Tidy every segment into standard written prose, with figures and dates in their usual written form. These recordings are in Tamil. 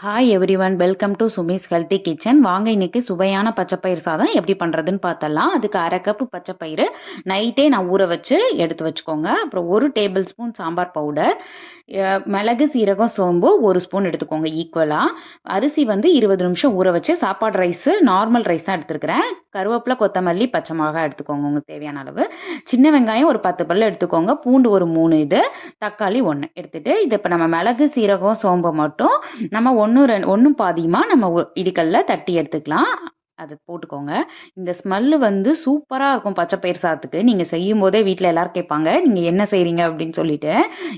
Hi everyone, welcome to Sumi's healthy kitchen. வாங்க இன்னைக்கு சுவையான பச்சைப்பயிர் சாதம் எப்படி பண்ணுறதுன்னு பார்த்தலாம். அதுக்கு 1/2 கப்பு பச்சைப்பயிறு நைட்டே நான் ஊற வச்சு எடுத்து வச்சுக்கோங்க. அப்புறம் 1 டேபிள் ஸ்பூன் சாம்பார் பவுடர், மிளகு சீரகம் சோம்பு 1 ஸ்பூன் எடுத்துக்கோங்க ஈக்குவலாக. அரிசி 20 நிமிஷம் ஊற வச்சு சாப்பாடு ரைஸு நார்மல் ரைஸ் தான் எடுத்துருக்கிறேன். கருவேப்பிலை, கொத்தமல்லி, பச்சை மிளகாய் எடுத்துக்கோங்க உங்களுக்கு தேவையான அளவு. சின்ன வெங்காயம் ஒரு 10 பல்லு எடுத்துக்கோங்க. பூண்டு ஒரு 3 தக்காளி 1 எடுத்துகிட்டு இது இப்போ நம்ம மிளகு சீரகம் சோம்பு மட்டும் நம்ம ஒன்றும் பாதியமாக நம்ம இடிக்கல்ல தட்டி எடுத்துக்கலாம். அதை போட்டுக்கோங்க. இந்த ஸ்மெல்லு சூப்பராக இருக்கும் பச்சைப்பயிர் சாதத்துக்கு. நீங்கள் செய்யும் போதே வீட்டில் எல்லாரும் கேட்பாங்க, நீங்கள் என்ன செய்கிறீங்க அப்படின்னு சொல்லிட்டு.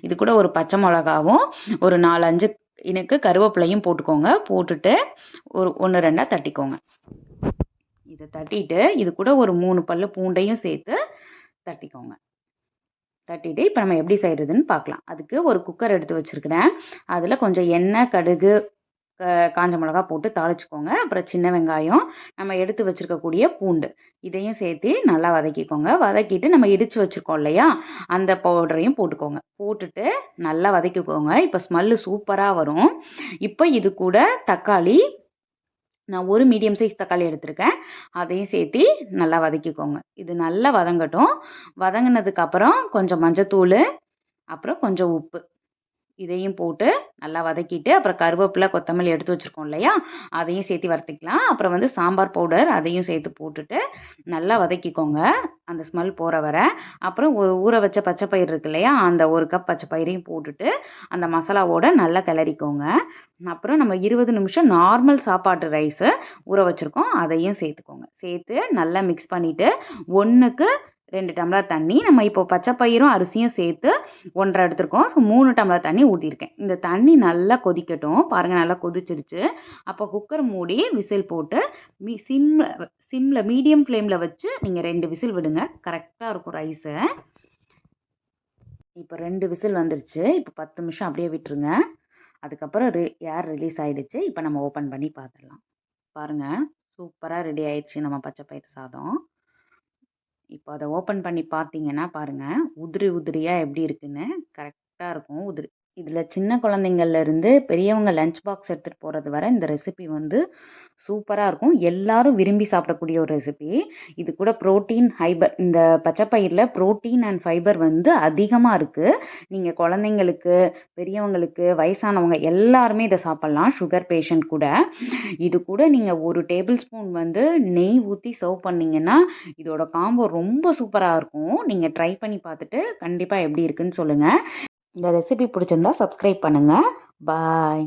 இது கூட ஒரு பச்சை மிளகாவும் ஒரு 4-5 எனக்கு கருவேப்பிலையும் போட்டுக்கோங்க. போட்டுட்டு ஒரு 1-2 தட்டிக்கோங்க. இதை தட்டிட்டு இது கூட ஒரு 3 பல்லு பூண்டையும் சேர்த்து தட்டிக்கோங்க. தட்டிட்டு இப்போ நம்ம எப்படி செய்கிறதுன்னு பார்க்கலாம். அதுக்கு ஒரு குக்கர் எடுத்து வச்சுருக்கிறேன். அதில் கொஞ்சம் எண்ணெய், கடுகு, காஞ்ச மிளகா போட்டு தாளிச்சுக்கோங்க. அப்புறம் சின்ன வெங்காயம், நம்ம எடுத்து வச்சுருக்கக்கூடிய பூண்டு இதையும் சேர்த்து நல்லா வதக்கிக்கோங்க. வதக்கிட்டு நம்ம இடித்து வச்சுருக்கோம் இல்லையா, அந்த பவுடரையும் போட்டுக்கோங்க. போட்டுட்டு நல்லா வதக்கிக்கோங்க. இப்போ ஸ்மெல்லு சூப்பராக வரும். இப்போ இது கூட தக்காளி, நான் ஒரு மீடியம் சைஸ் தக்காளி எடுத்திருக்கேன். அதையும் சேர்த்து நல்லா வதக்கிக்கோங்க. இது நல்லா வதங்கட்டும். வதங்கினதுக்கப்புறம் கொஞ்சம் மஞ்சத்தூள், அப்புறம் கொஞ்சம் உப்பு இதையும் போட்டு நல்லா வதக்கிட்டு, அப்புறம் கருவேப்பிலை, கொத்தமல்லி எடுத்து வச்சுருக்கோம் இல்லையா, அதையும் சேர்த்து வறுத்துக்கலாம். அப்புறம் சாம்பார் பவுடர் அதையும் சேர்த்து போட்டுட்டு நல்லா வதக்கிக்கோங்க அந்த ஸ்மெல் போகிற வர. அப்புறம் ஒரு ஊற வச்ச பச்சைப்பயிர் இருக்கு இல்லையா, அந்த 1 கப் பச்சைப்பயிரையும் போட்டுட்டு அந்த மசாலாவோட நல்லா கிளறிக்கோங்க. அப்புறம் நம்ம 20 நிமிஷம் நார்மல் சாப்பாட்டு ரைஸு ஊற வச்சுருக்கோம், அதையும் சேர்த்துக்கோங்க. சேர்த்து நல்லா மிக்ஸ் பண்ணிவிட்டு 1க்கு 2 டம்ளர் தண்ணி, நம்ம இப்போ பச்சைப்பயிரும் அரிசியும் சேர்த்து 1.5 எடுத்துருக்கோம். ஸோ 3 டம்ளர் தண்ணி ஊற்றிருக்கேன். இந்த தண்ணி நல்லா கொதிக்கட்டும். பாருங்கள், நல்லா கொதிச்சிருச்சு. அப்போ குக்கர் மூடி விசில் போட்டு சிம்மில் மீடியம் ஃப்ளேமில் வச்சு நீங்கள் 2 விசில் விடுங்க. கரெக்டாக இருக்கும் ரைஸு. இப்போ 2 விசில் வந்துருச்சு. இப்போ 10 நிமிஷம் அப்படியே விட்டுருங்க. அதுக்கப்புறம் ஏர் ரிலீஸ் ஆகிடுச்சு. இப்போ நம்ம ஓப்பன் பண்ணி பார்த்துடலாம். பாருங்கள், சூப்பராக ரெடி ஆயிடுச்சு நம்ம பச்சைப்பயிர் சாதம். இப்போ அதை ஓப்பன் பண்ணி பார்த்தீங்கன்னா பாருங்கள், உதிரி உதிரியாக எப்படி இருக்குன்னு. கரெக்டாக இருக்கும் உதிரி. இதில் சின்ன குழந்தைங்கள்லேருந்து பெரியவங்க லஞ்ச் பாக்ஸ் எடுத்துகிட்டு போகிறது வரை இந்த ரெசிபி சூப்பராக இருக்கும். எல்லாரும் விரும்பி சாப்பிடக்கூடிய ஒரு ரெசிபி. இது கூட ப்ரோட்டீன், ஃபைபர், இந்த பச்சைப்பயிரில் ப்ரோட்டீன் அண்ட் ஃபைபர் அதிகமாக இருக்குது. நீங்கள் குழந்தைங்களுக்கு, பெரியவங்களுக்கு, வயசானவங்க எல்லாருமே இதை சாப்பிட்லாம். சுகர் பேஷண்ட் கூட. இது கூட நீங்கள் 1 டேபிள் ஸ்பூன் நெய் ஊற்றி சர்வ் பண்ணிங்கன்னா இதோட காம்போ ரொம்ப சூப்பராக இருக்கும். நீங்கள் ட்ரை பண்ணி பார்த்துட்டு கண்டிப்பாக எப்படி இருக்குன்னு சொல்லுங்கள். இந்த ரெசிபி பிடிச்சிருந்தா சப்ஸ்கிரைப் பண்ணுங்கள். பாய்.